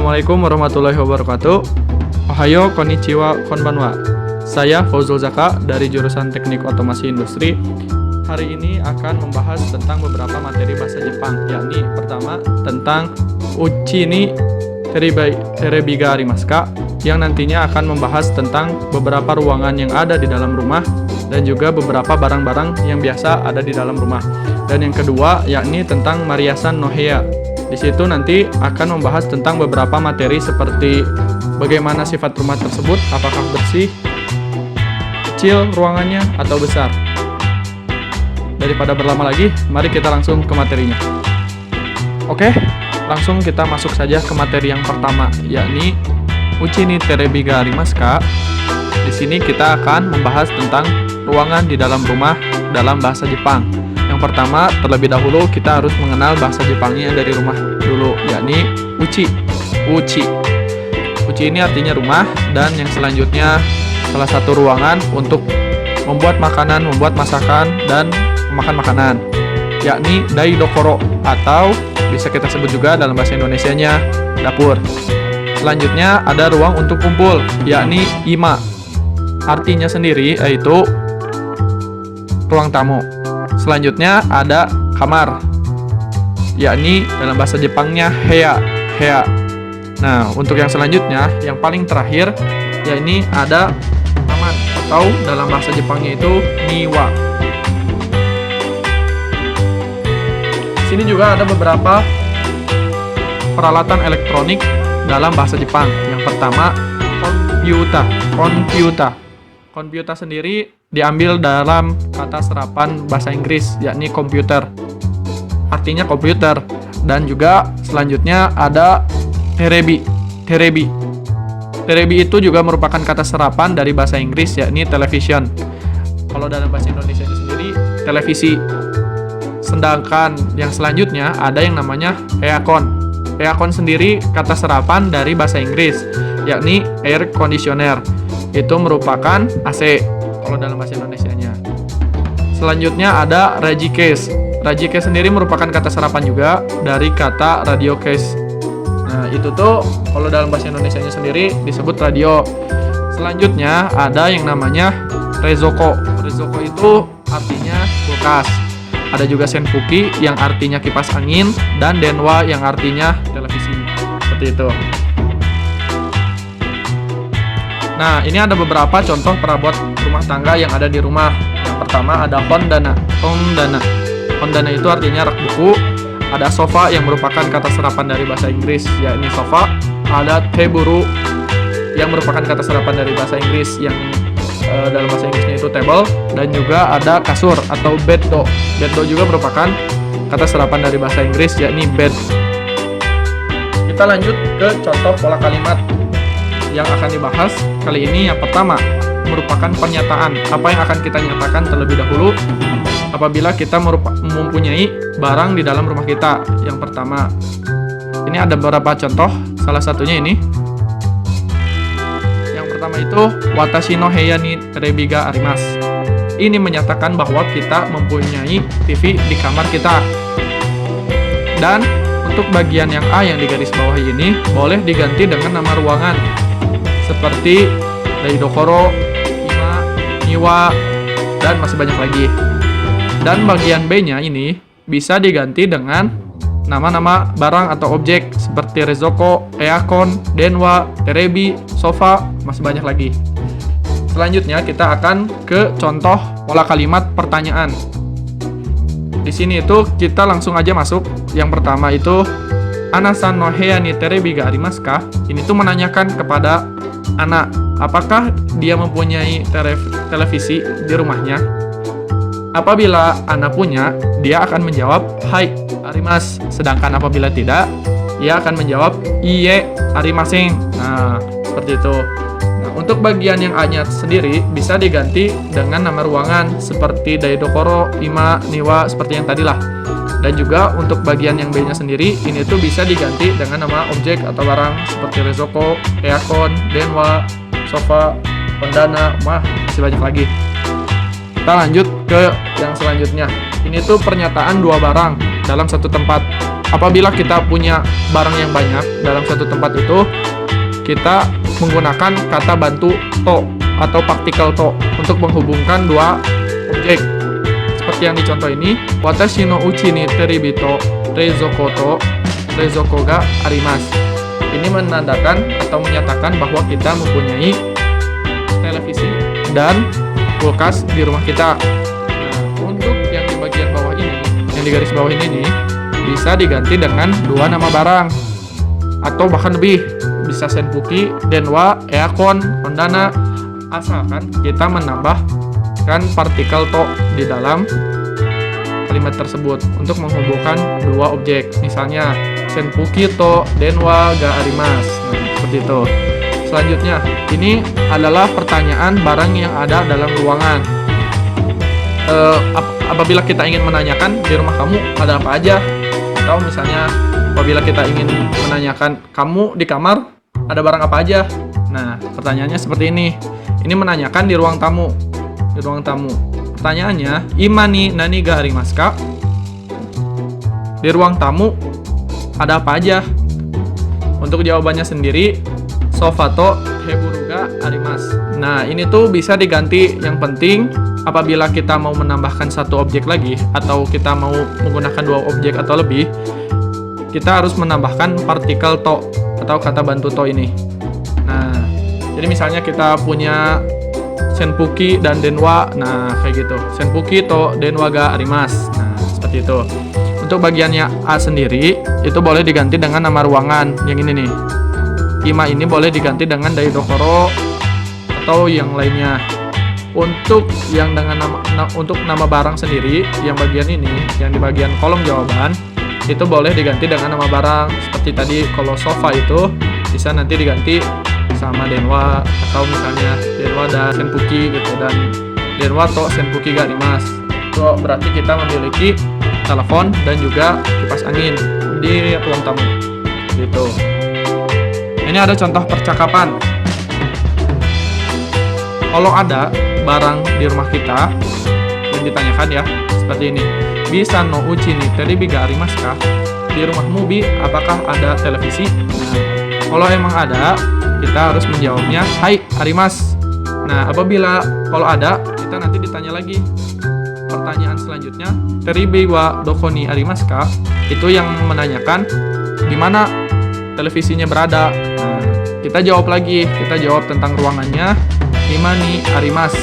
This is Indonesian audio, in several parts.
Assalamualaikum warahmatullahi wabarakatuh. Ohayo, konnichiwa, konbanwa. Saya Fauzul Zaka dari jurusan Teknik Otomasi Industri. Hari ini akan membahas tentang beberapa materi bahasa Jepang, yakni pertama tentang uchi ni terebiga arimasu ka, yang nantinya akan membahas tentang beberapa ruangan yang ada di dalam rumah dan juga beberapa barang-barang yang biasa ada di dalam rumah. Dan yang kedua yakni tentang mariasan no heya. Di situ nanti akan membahas tentang beberapa materi seperti bagaimana sifat rumah tersebut, apakah bersih, kecil ruangannya atau besar. Daripada berlama lagi, mari kita langsung ke materinya. Oke, langsung kita masuk saja ke materi yang pertama, yakni uchi ni terebiga arimasu ka. Di sini kita akan membahas tentang ruangan di dalam rumah dalam bahasa Jepang. Yang pertama, terlebih dahulu kita harus mengenal bahasa Jepangnya dari rumah dulu, yakni uchi. Uchi ini artinya rumah, dan yang selanjutnya salah satu ruangan untuk membuat makanan, membuat masakan, dan memakan makanan, yakni daidokoro, atau bisa kita sebut juga dalam bahasa Indonesianya dapur. Selanjutnya ada ruang untuk kumpul, yakni ima. Artinya sendiri yaitu ruang tamu. Selanjutnya ada kamar, yakni dalam bahasa Jepangnya heya. Nah, untuk yang selanjutnya, yang paling terakhir, yakni ada taman, atau dalam bahasa Jepangnya itu niwa. Sini juga ada beberapa peralatan elektronik dalam bahasa Jepang. Yang pertama, Komputer sendiri diambil dalam kata serapan bahasa Inggris, yakni komputer. Artinya komputer. Dan juga selanjutnya ada terebi. Terebi itu juga merupakan kata serapan dari bahasa Inggris, yakni television. Kalau dalam bahasa Indonesia sendiri, televisi. Sedangkan yang selanjutnya ada yang namanya aircon. Aircon sendiri kata serapan dari bahasa Inggris, yakni air conditioner. Itu merupakan AC kalau dalam bahasa Indonesianya. Selanjutnya ada radio case. Radio case sendiri merupakan kata serapan juga dari kata radio case. Nah, itu tuh kalau dalam bahasa Indonesianya sendiri disebut radio. Selanjutnya ada yang namanya rezoko. Rezoko itu artinya kulkas. Ada juga senpuki yang artinya kipas angin, dan denwa yang artinya televisi. Seperti itu. Nah, ini ada beberapa contoh perabot rumah tangga yang ada di rumah. Yang pertama ada hondana. Hondana itu artinya rak buku. Ada sofa yang merupakan kata serapan dari bahasa Inggris, yakni sofa. Ada teburu yang merupakan kata serapan dari bahasa Inggris yang dalam bahasa Inggrisnya itu table. Dan juga ada kasur atau beddo. Beddo juga merupakan kata serapan dari bahasa Inggris, yakni bed. Kita lanjut ke contoh pola kalimat yang akan dibahas kali ini. Yang pertama merupakan pernyataan. Apa yang akan kita nyatakan terlebih dahulu apabila kita mempunyai barang di dalam rumah kita. Yang pertama, ini ada beberapa contoh, salah satunya ini. Yang pertama itu watashi no heya ni terebiga arimasu. Ini menyatakan bahwa kita mempunyai TV di kamar kita. Dan untuk bagian yang A yang digaris bawahi ini boleh diganti dengan nama ruangan seperti daidokoro, ima, niwa, dan masih banyak lagi. Dan bagian B-nya ini bisa diganti dengan nama-nama barang atau objek seperti rezoko, aircon, denwa, terebi, sofa, masih banyak lagi. Selanjutnya kita akan ke contoh pola kalimat pertanyaan. Di sini itu kita langsung aja masuk. Yang pertama itu anasan no heya ni terebiga arimasu ka? Ini tuh menanyakan kepada anak, apakah dia mempunyai televisi di rumahnya? Apabila anak punya, dia akan menjawab hai arimasu. Sedangkan apabila tidak, dia akan menjawab iie arimasen. Nah, seperti itu. Nah, untuk bagian yang A-nya sendiri bisa diganti dengan nama ruangan seperti daidokoro, ima, niwa, seperti yang tadi lah. Dan juga untuk bagian yang B-nya sendiri, ini tuh bisa diganti dengan nama objek atau barang seperti rezoko, aircon, denwa, sofa, hondana, masih banyak lagi. Kita lanjut ke yang selanjutnya. Ini tuh pernyataan dua barang dalam satu tempat. apabila kita punya barang yang banyak dalam satu tempat itu, kita menggunakan kata bantu to atau partikel to untuk menghubungkan dua objek. Seperti yang dicontoh ini, watashi no uchi ni terebi to reizoko to reizoko ga arimasu. Ini menandakan atau menyatakan bahwa kita mempunyai televisi dan kulkas di rumah kita. Nah, untuk yang di bagian bawah ini, yang di garis bawah ini nih, bisa diganti dengan dua nama barang atau bahkan lebih. Bisa senpuki, denwa, eakon, hondana, asalkan kita menambahkan partikel to di dalam kalimat tersebut untuk menghubungkan dua objek. Misalnya senpuki to denwa ga arimasu. Nah, seperti itu. Selanjutnya, ini adalah pertanyaan barang yang ada dalam ruangan. Apabila kita ingin menanyakan di rumah kamu ada apa aja, atau misalnya apabila kita ingin menanyakan kamu di kamar ada barang apa aja. Nah, pertanyaannya seperti ini. Ini menanyakan di ruang tamu. Di ruang tamu. Pertanyaannya, imani nani ga arimasu ka? Di ruang tamu ada apa aja? Untuk jawabannya sendiri, sofa to heburu ga arimasu. Nah, ini tuh bisa diganti. Yang penting apabila kita mau menambahkan satu objek lagi atau kita mau menggunakan dua objek atau lebih, kita harus menambahkan partikel to atau kata bantu to ini. Nah, jadi misalnya kita punya senpuki dan denwa. Nah, kayak gitu. Senpuki to denwa ga arimasu. Nah, seperti itu. Untuk bagiannya A sendiri, itu boleh diganti dengan nama ruangan. Yang ini nih. Ima ini boleh diganti dengan daidokoro atau yang lainnya. Untuk yang dengan untuk nama barang sendiri, yang bagian ini, yang di bagian kolom jawaban, itu boleh diganti dengan nama barang. Seperti tadi, kalau sofa itu bisa nanti diganti sama denwa, atau misalnya denwa dan senpuki gitu, dan denwa to senpuki ga arimasu. Itu berarti kita memiliki telepon dan juga kipas angin di ruang tamu gitu. Ini ada contoh percakapan. Kalau ada barang di rumah kita yang ditanyakan ya, seperti ini. Bisa no uchi ni terebi ga arimasu ka? Di rumahmu Bi, apakah ada televisi? Nah, kalau emang ada, kita harus menjawabnya hai arimasu. Nah, apabila kalau ada, kita nanti ditanya lagi. Pertanyaan selanjutnya, terebi wa doko ni arimasu ka? Itu yang menanyakan di mana televisinya berada. Nah, kita jawab lagi, kita jawab tentang ruangannya, imani arimasu.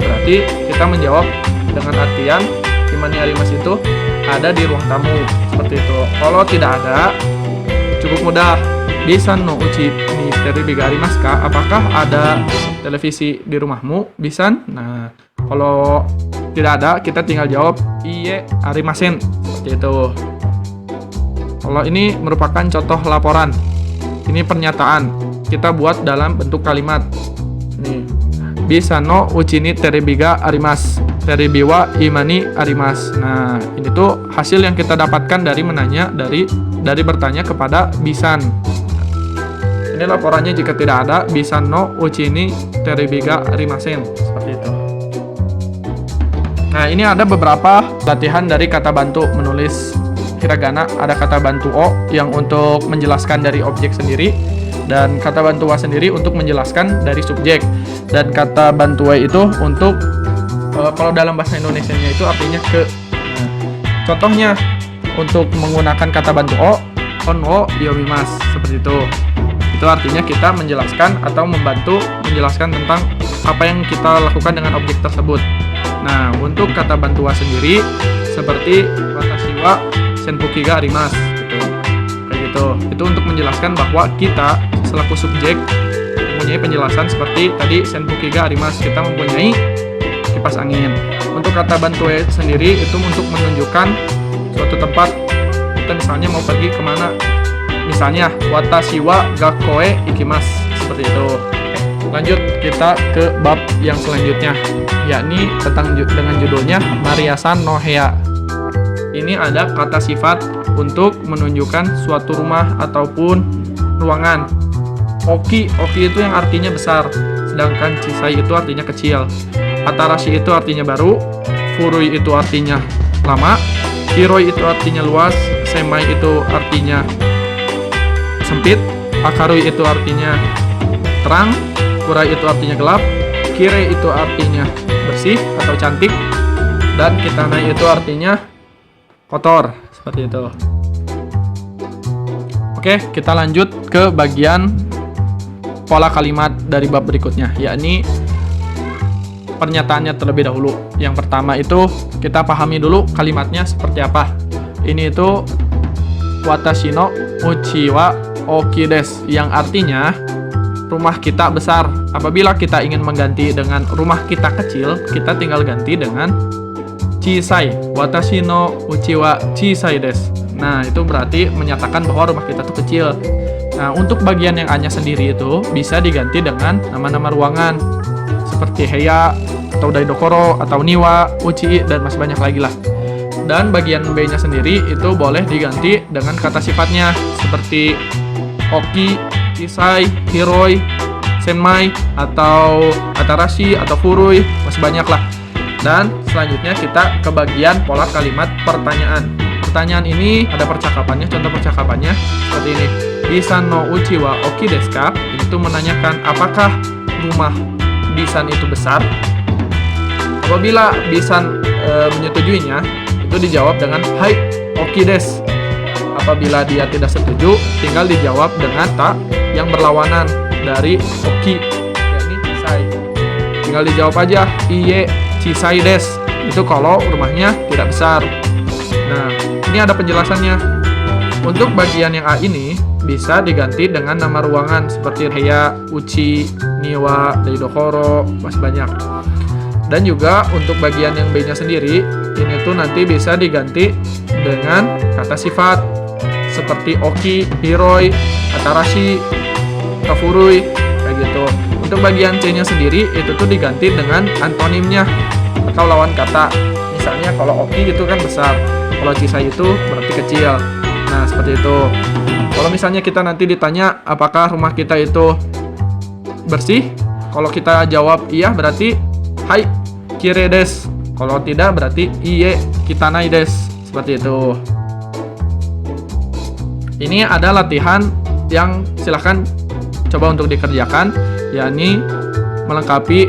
Berarti kita menjawab dengan artian imani arimasu itu ada di ruang tamu, seperti itu. Kalau tidak ada, cukup mudah. Bisa no uchi ni terebi ga arimasu ka? Apakah ada televisi di rumahmu? Bisa. Nah, kalau tidak ada, kita tinggal jawab iye arimasen, seperti itu. Kalau ini merupakan contoh laporan. Ini pernyataan. Kita buat dalam bentuk kalimat. Nih. Bisa no uchi ni terebi ga arimasu. Terebi wa imani arimasu. Nah, ini tuh hasil yang kita dapatkan dari menanya, dari bertanya kepada Bisan. Ini laporannya jika tidak ada, Bisan no uchi ni terebi ga arimasen. Seperti itu. Nah, ini ada beberapa latihan dari kata bantu menulis hiragana. Ada kata bantu o yang untuk menjelaskan dari objek sendiri, dan kata bantu wa sendiri untuk menjelaskan dari subjek, dan kata bantu wa itu untuk kalau dalam bahasa Indonesianya itu artinya ke. Nah, contohnya untuk menggunakan kata bantu o, on wo yomimasu, seperti itu. Itu artinya kita menjelaskan atau membantu menjelaskan tentang apa yang kita lakukan dengan objek tersebut. Nah, untuk kata bantu wa sendiri seperti watashi wa senpuki ga arimasu gitu. Kayak gitu. Itu untuk menjelaskan bahwa kita selaku subjek mempunyai penjelasan seperti tadi senpuki ga arimasu, kita mempunyai kipas angin. Untuk kata bantu sendiri itu untuk menunjukkan suatu tempat. Kita misalnya mau pergi kemana. Misalnya watashi wa gakkoe ikimasu, seperti itu. Lanjut kita ke bab yang selanjutnya, yakni dengan judulnya Mariasan no Heya. Ini ada kata sifat untuk menunjukkan suatu rumah ataupun ruangan. Oki itu yang artinya besar, sedangkan Chisai itu artinya kecil. Atarashi itu artinya baru, Furui itu artinya lama, Hiroi itu artinya luas, Semai itu artinya sempit, Akarui itu artinya terang, Kurai itu artinya gelap, Kire itu artinya bersih atau cantik, dan Kitanai itu artinya kotor, seperti itu. Oke, kita lanjut ke bagian pola kalimat dari bab berikutnya, yakni pernyataannya terlebih dahulu. Yang pertama itu kita pahami dulu kalimatnya seperti apa. Ini itu watashi no uchi wa oki desu, yang artinya rumah kita besar. Apabila kita ingin mengganti dengan rumah kita kecil, kita tinggal ganti dengan chisai. Watashi no uchi wa chisai desu. Nah, itu berarti menyatakan bahwa rumah kita tuh kecil. Nah, untuk bagian yang A-nya sendiri itu bisa diganti dengan nama-nama ruangan seperti heya atau daidokoro atau niwa, uchi, dan masih banyak lagi lah. Dan bagian B-nya sendiri itu boleh diganti dengan kata sifatnya seperti oki, chisai, hiroi, senmai, atau atarashi, atau furui, masih banyak lah. Dan selanjutnya kita ke bagian pola kalimat pertanyaan. Pertanyaan ini ada percakapannya, contoh percakapannya seperti ini. Bisan no uchi wa oki desu ka? Itu menanyakan apakah rumah Bisan itu besar. Apabila Bisan menyetujuinya, itu dijawab dengan hai oki desu. Apabila dia tidak setuju, tinggal dijawab dengan ta yang berlawanan dari oki, yakni chisai. Tinggal dijawab aja iye chisai desu. Itu kalau rumahnya tidak besar. Nah, ini ada penjelasannya. Untuk bagian yang A ini bisa diganti dengan nama ruangan seperti heya, uchi, niwa, daidokoro, masih banyak. Dan juga untuk bagian yang B-nya sendiri, ini tuh nanti bisa diganti dengan kata sifat seperti oki, hiroi, atarashi, kafurui, kayak gitu. Untuk bagian C-nya sendiri itu tuh diganti dengan antonimnya atau lawan kata. Misalnya kalau oki itu kan besar, kalau chisai itu berarti kecil. Nah, seperti itu. Kalau misalnya kita nanti ditanya apakah rumah kita itu bersih, kalau kita jawab iya berarti hai kire desu. Kalau tidak berarti iye kitanai desu. Seperti itu. Ini ada latihan yang silahkan coba untuk dikerjakan, yakni melengkapi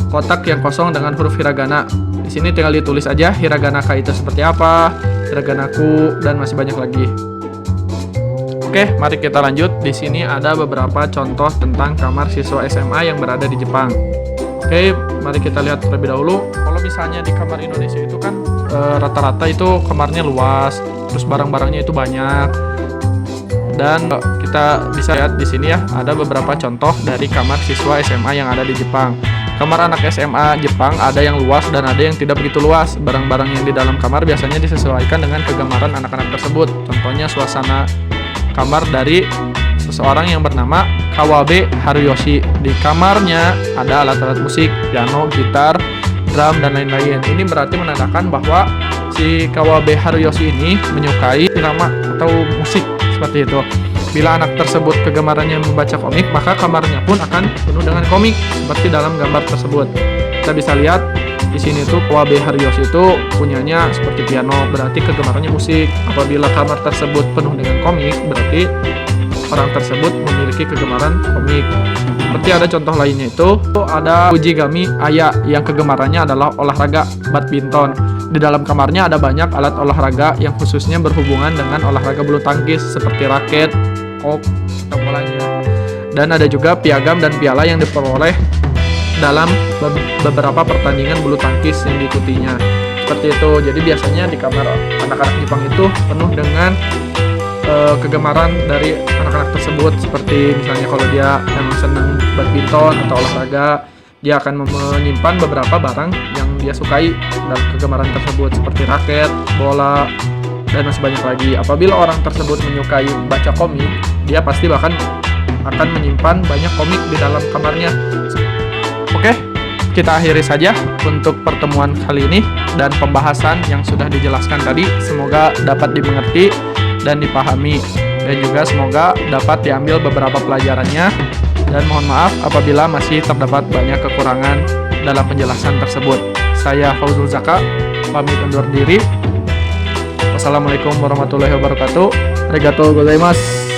kotak yang kosong dengan huruf hiragana. Di sini tinggal ditulis aja hiragana ka itu seperti apa, hiragana ku, dan masih banyak lagi. Oke, mari kita lanjut. Di sini ada beberapa contoh tentang kamar siswa SMA yang berada di Jepang. Oke, mari kita lihat terlebih dahulu. Kalau misalnya di kamar Indonesia itu kan rata-rata itu kamarnya luas, terus barang-barangnya itu banyak. Dan kita bisa lihat di sini ya, ada beberapa contoh dari kamar siswa SMA yang ada di Jepang. Kamar anak SMA Jepang ada yang luas dan ada yang tidak begitu luas. Barang-barang yang di dalam kamar biasanya disesuaikan dengan kegemaran anak-anak tersebut. Contohnya suasana kamar dari seseorang yang bernama Kawabe Haruyoshi. Di kamarnya ada alat-alat musik, piano, gitar, drum, dan lain-lain. Ini berarti menandakan bahwa si Kawabe Haruyoshi ini menyukai irama atau musik seperti itu. Bila anak tersebut kegemarannya membaca komik, maka kamarnya pun akan penuh dengan komik seperti dalam gambar tersebut. Kita bisa lihat di sini tuh Kawabe Haruyoshi itu punyanya seperti piano, berarti kegemarannya musik. Apabila kamar tersebut penuh dengan komik, berarti orang tersebut memiliki kegemaran komik. Seperti ada contoh lainnya itu ada Ujigami Aya yang kegemarannya adalah olahraga badminton. Di dalam kamarnya ada banyak alat olahraga yang khususnya berhubungan dengan olahraga bulu tangkis seperti raket, kok, atau bolanya. Dan ada juga piagam dan piala yang diperoleh dalam beberapa pertandingan bulu tangkis yang diikutinya. Seperti itu. Jadi biasanya di kamar anak-anak Jepang itu penuh dengan kegemaran dari anak-anak tersebut. Seperti misalnya kalau dia emang senang badminton atau olahraga, dia akan menyimpan beberapa barang yang dia sukai dalam kegemaran tersebut seperti raket, bola, dan masih banyak lagi. Apabila orang tersebut menyukai baca komik, dia pasti bahkan akan menyimpan banyak komik di dalam kamarnya. Oke, kita akhiri saja untuk pertemuan kali ini dan pembahasan yang sudah dijelaskan tadi. Semoga dapat dimengerti dan dipahami, dan juga semoga dapat diambil beberapa pelajarannya. Dan mohon maaf apabila masih terdapat banyak kekurangan dalam penjelasan tersebut. Saya Fauzul Zaka, pamit undur diri. Wassalamualaikum warahmatullahi wabarakatuh. Arigatou gozaimasu.